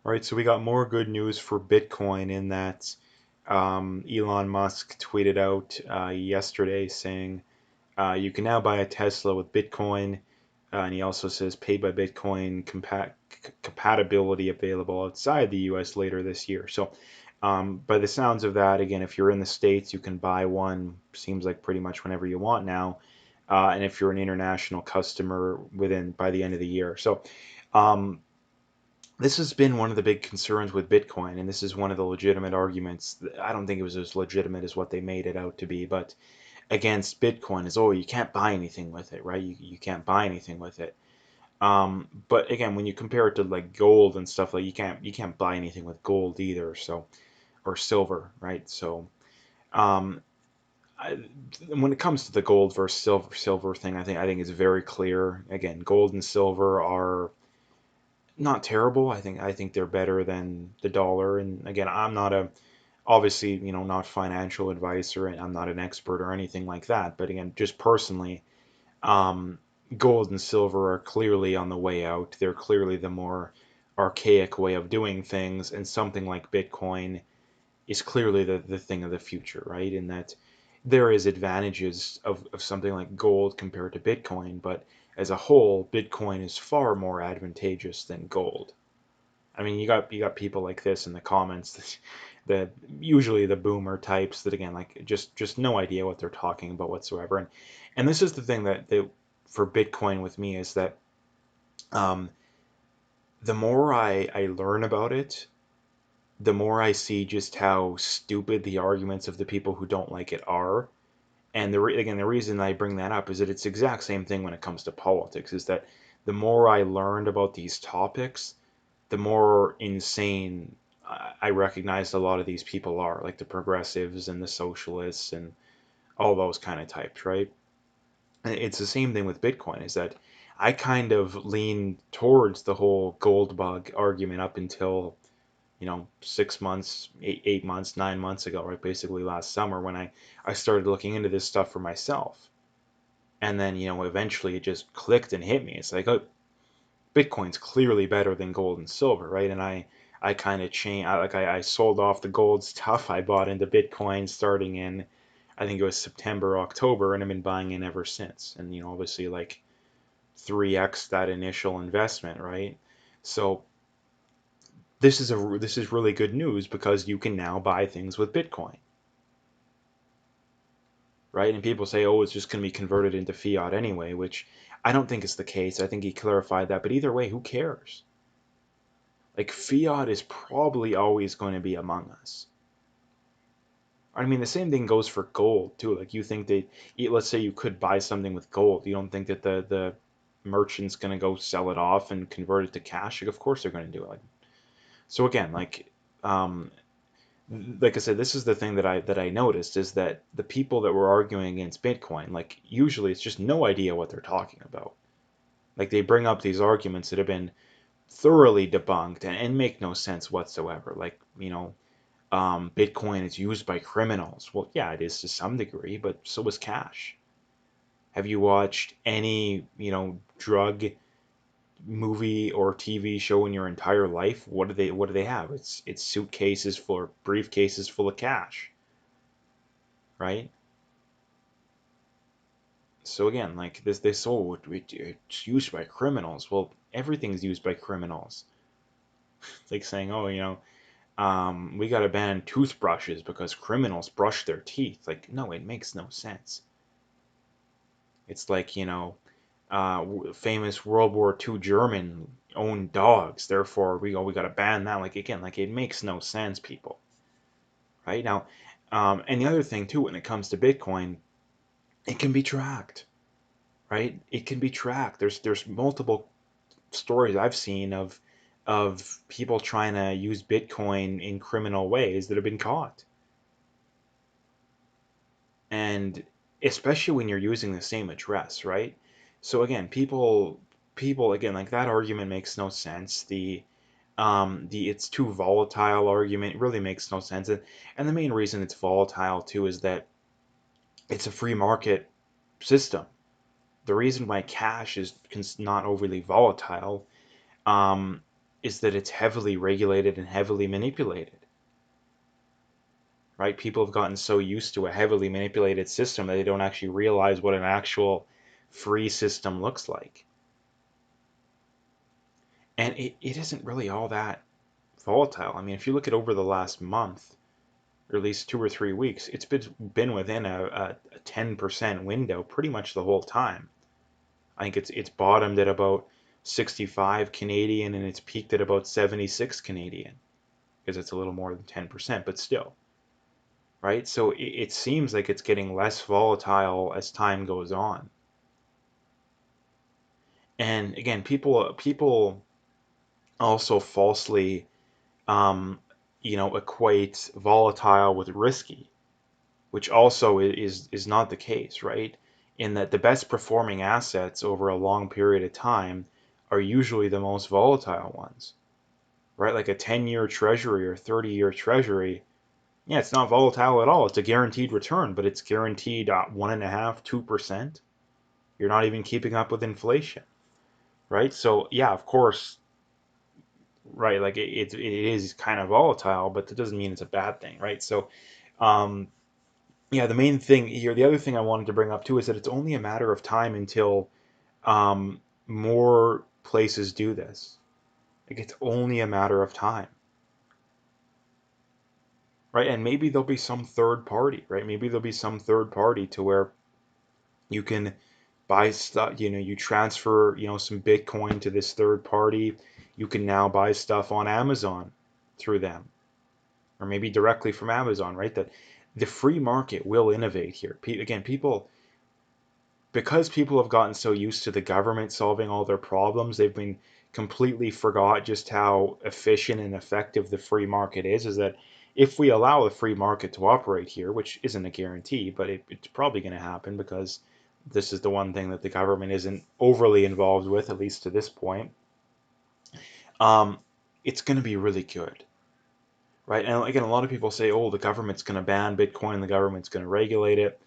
All right, so we got more good news for Bitcoin in that Elon Musk tweeted out yesterday saying you can now buy a Tesla with Bitcoin, and he also says paid by Bitcoin compatibility available outside the U.S. later this year. So, by the sounds of that, again, if you're in the States, you can buy one. Seems like pretty much whenever you want now, and if you're an international customer, within by the end of the year. So. Um, this has been one of the big concerns with Bitcoin, and this is one of the legitimate arguments. I don't think it was as legitimate as what they made it out to be, but against Bitcoin is, oh, you can't buy anything with it, right? You can't buy anything with it. But again, when you compare it to like gold and stuff, like you can't buy anything with gold either. So or silver, right? So um, I, when it comes to the gold versus silver thing, I think it's very clear. Again, gold and silver are not terrible. I think they're better than the dollar. And again, I'm not a obviously, not financial advice or I'm not an expert or anything like that. But again, just personally, um, gold and silver are clearly on the way out. They're clearly the more archaic way of doing things, and something like Bitcoin is clearly the thing of the future, right? In that there is advantages of something like gold compared to Bitcoin, but as a whole, Bitcoin is far more advantageous than gold. I mean, you got people like this in the comments that usually the boomer types that again like just no idea what they're talking about whatsoever. And this is the thing that for Bitcoin with me is that um, the more I learn about it, the more I see just how stupid the arguments of the people who don't like it are. And again, the reason I bring that up is that it's the exact same thing when it comes to politics. Is that the more I learned about these topics, the more insane I recognize a lot of these people are, like the progressives and the socialists and all those kind of types, right? And it's the same thing with Bitcoin, is that I kind of lean towards the whole gold bug argument up until 6 months, 8 months, 9 months ago, right? Basically last summer when I started looking into this stuff for myself. And then, eventually it just clicked and hit me. It's like, oh, Bitcoin's clearly better than gold and silver, right? And I kind of changed. I sold off the gold stuff. I bought into Bitcoin starting in, I think it was September, October, and I've been buying in ever since. And obviously like 3x that initial investment, right? So this is really good news because you can now buy things with Bitcoin, right? And people say, oh, it's just going to be converted into fiat anyway, which I don't think is the case. I think he clarified that, but either way, who cares? Like fiat is probably always going to be among us. I mean, the same thing goes for gold too. Like you think they, let's say you could buy something with gold. You don't think that the merchant's going to go sell it off and convert it to cash? Like, of course they're going to do it. Like, so again, um, like I said, this is the thing that I noticed is that the people that were arguing against Bitcoin, like usually it's just no idea what they're talking about. Like they bring up these arguments that have been thoroughly debunked and make no sense whatsoever. Like, Bitcoin is used by criminals. Well, yeah, it is to some degree, but so is cash. Have you watched any, drug movie or TV show in your entire life? What do they have? It's suitcases full or briefcases full of cash, right? So again, like this oh, it's used by criminals. Well, everything's used by criminals. It's like saying, oh, we got to ban toothbrushes because criminals brush their teeth. Like, no, it makes no sense. It's like, famous World War II German owned dogs. Therefore, we got to ban that. Like, again, like it makes no sense, people. Right now, and the other thing too, when it comes to Bitcoin, it can be tracked. Right? It can be tracked. There's multiple stories I've seen of people trying to use Bitcoin in criminal ways that have been caught. And especially when you're using the same address, right? So again, people again like that argument makes no sense. The it's too volatile argument really makes no sense. And the main reason it's volatile too is that it's a free market system. The reason why cash is not overly volatile, um, is that it's heavily regulated and heavily manipulated, right? People have gotten so used to a heavily manipulated system that they don't actually realize what an actual free system looks like. And it isn't really all that volatile. I mean, if you look at over the last month, or at least 2 or 3 weeks, it's been within a 10% window pretty much the whole time. I think it's bottomed at about 65 Canadian and it's peaked at about 76 Canadian because it's a little more than 10%, but still, right? So it seems like it's getting less volatile as time goes on. And again, people also falsely, um, equate volatile with risky, which also is not the case, right? In that the best performing assets over a long period of time are usually the most volatile ones, right? Like a 10-year treasury or 30-year treasury, yeah, it's not volatile at all. It's a guaranteed return, but it's guaranteed 1.5%, 2%. You're not even keeping up with inflation, right? So yeah, of course, right, like it is kind of volatile, but that doesn't mean it's a bad thing, right? So um, yeah, the main thing here, the other thing I wanted to bring up too is that it's only a matter of time until more places do this. Like it's only a matter of time, right? And maybe there'll be some third party, right? Maybe there'll be some third party to where you can buy stuff, you transfer, some Bitcoin to this third party. You can now buy stuff on Amazon through them, or maybe directly from Amazon, right? That the free market will innovate here. Again, because people have gotten so used to the government solving all their problems, they've been completely forgot just how efficient and effective the free market is that if we allow the free market to operate here, which isn't a guarantee, but it's probably going to happen because this is the one thing that the government isn't overly involved with, at least to this point, um, it's going to be really good, right? And again, a lot of people say, oh, the government's going to ban Bitcoin, the government's going to regulate it.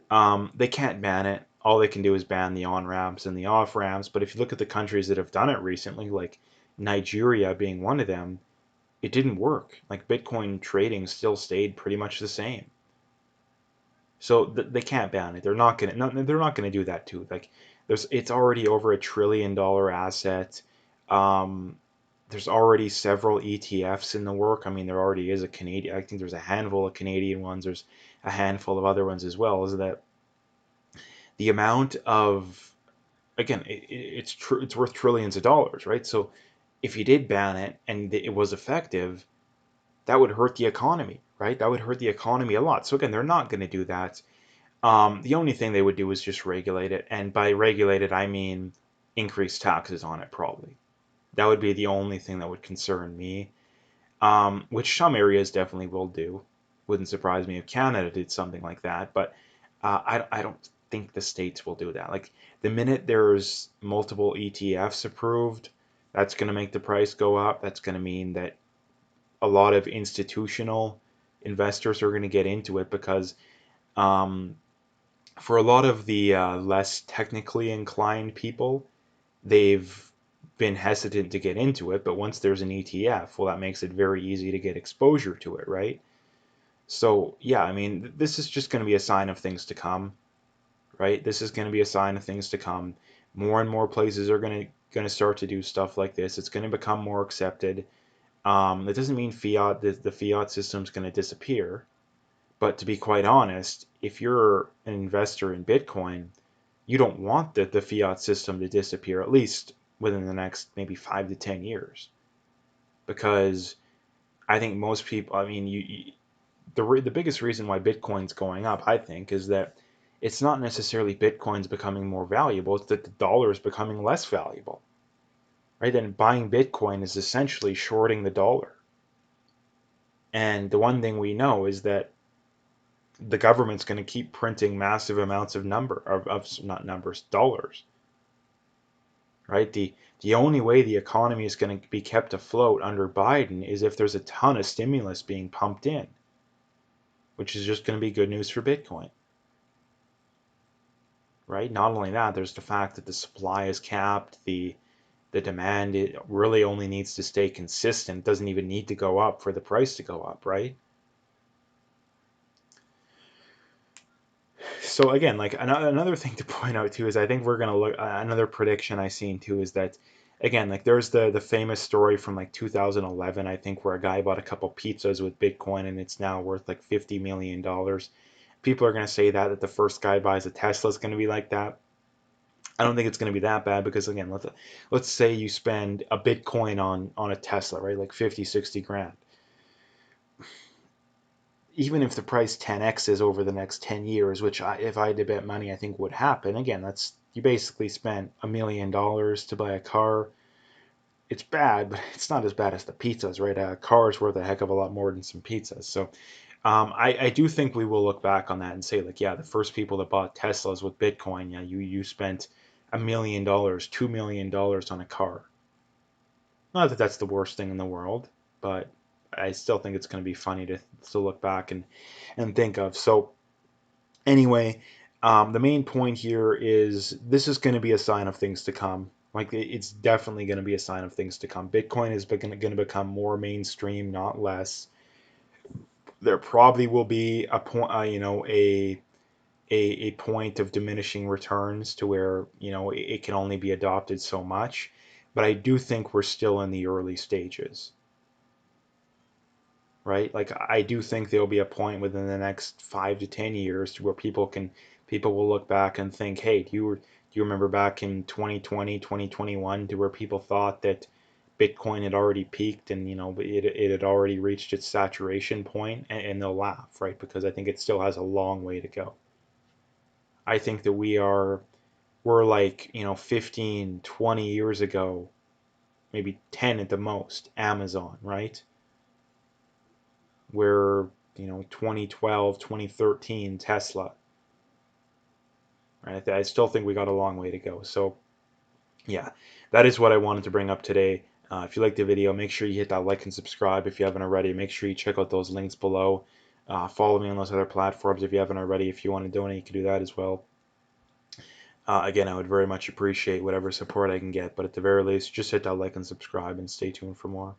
They can't ban it. All they can do is ban the on ramps and the off ramps. But if you look at the countries that have done it recently, like Nigeria being one of them, it didn't work. Like Bitcoin trading still stayed pretty much the same. So they can't ban it. They're not gonna do that too. Like it's already over $1 trillion asset. Um, there's already several ETFs in the work. I mean, there already is a Canadian. I think there's a handful of Canadian ones. There's a handful of other ones as well. Is that the amount of again, it's worth trillions of dollars, right? So if you did ban it and it was effective, that would hurt the economy, right? That would hurt the economy a lot. So again, they're not going to do that. The only thing they would do is just regulate it, and by regulate it, I mean increase taxes on it, probably. That would be the only thing that would concern me, which some areas definitely will do. Wouldn't surprise me if Canada did something like that, but I don't think the states will do that. Like the minute there's multiple ETFs approved, that's going to make the price go up. That's going to mean that a lot of institutional investors are going to get into it because um, for a lot of the less technically inclined people, they've been hesitant to get into it. But once there's an ETF, well, that makes it very easy to get exposure to it, right? So, yeah, I mean, this is just going to be a sign of things to come, right? This is going to be a sign of things to come. More and more places are going to start to do stuff like this. It's going to become more accepted. That doesn't mean the fiat system is going to disappear. But to be quite honest, if you're an investor in Bitcoin, you don't want the fiat system to disappear, at least within the next maybe 5 to 10 years. Because I think most people, I mean, the biggest reason why Bitcoin's going up, I think, is that it's not necessarily Bitcoin's becoming more valuable, it's that the dollar is becoming less valuable, right? And buying Bitcoin is essentially shorting the dollar. And the one thing we know is that the government's going to keep printing massive amounts of not numbers, dollars, right? The only way the economy is going to be kept afloat under Biden is if there's a ton of stimulus being pumped in, which is just going to be good news for Bitcoin, right? Not only that, there's the fact that the supply is capped, the The demand, it really only needs to stay consistent. It doesn't even need to go up for the price to go up, right? So again, like another thing to point out too is I think we're gonna look another prediction I seen too is that again, like there's the famous story from like 2011, I think, where a guy bought a couple pizzas with Bitcoin and it's now worth like $50 million. People are gonna say that the first guy buys a Tesla is gonna be like that. I don't think it's going to be that bad because again, let's say you spend a Bitcoin on a Tesla, right? Like 50, 60 grand. Even if the price 10x is over the next 10 years, which if I had to bet money, I think would happen. Again, that's you basically spent $1 million to buy a car. It's bad, but it's not as bad as the pizzas, right? A car is worth a heck of a lot more than some pizzas. So I do think we will look back on that and say, like, yeah, the first people that bought Teslas with Bitcoin, yeah, you spent $1 million, $2 million on a car. Not that that's the worst thing in the world, but I still think it's going to be funny to look back and think of. So anyway, the main point here is this is going to be a sign of things to come. Like it's definitely going to be a sign of things to come. Bitcoin is going to become more mainstream, not less. There probably will be a point, a point of diminishing returns to where it can only be adopted so much. But I do think we're still in the early stages, right? Like I do think there'll be a point within the next 5 to 10 years to where people will look back and think, hey, do you remember back in 2020, 2021, to where people thought that Bitcoin had already peaked and it had already reached its saturation point, and they'll laugh, right? Because I think it still has a long way to go. I think that we're like 15, 20 years ago, maybe 10 at the most, Amazon, right? Where 2012, 2013 Tesla, right? I still think we got a long way to go. So yeah, that is what I wanted to bring up today. If you liked the video, make sure you hit that like and subscribe if you haven't already. Make sure you check out those links below. Follow me on those other platforms if you haven't already. If you want to donate, you can do that as well. Again, I would very much appreciate whatever support I can get, but at the very least, just hit that like and subscribe and stay tuned for more.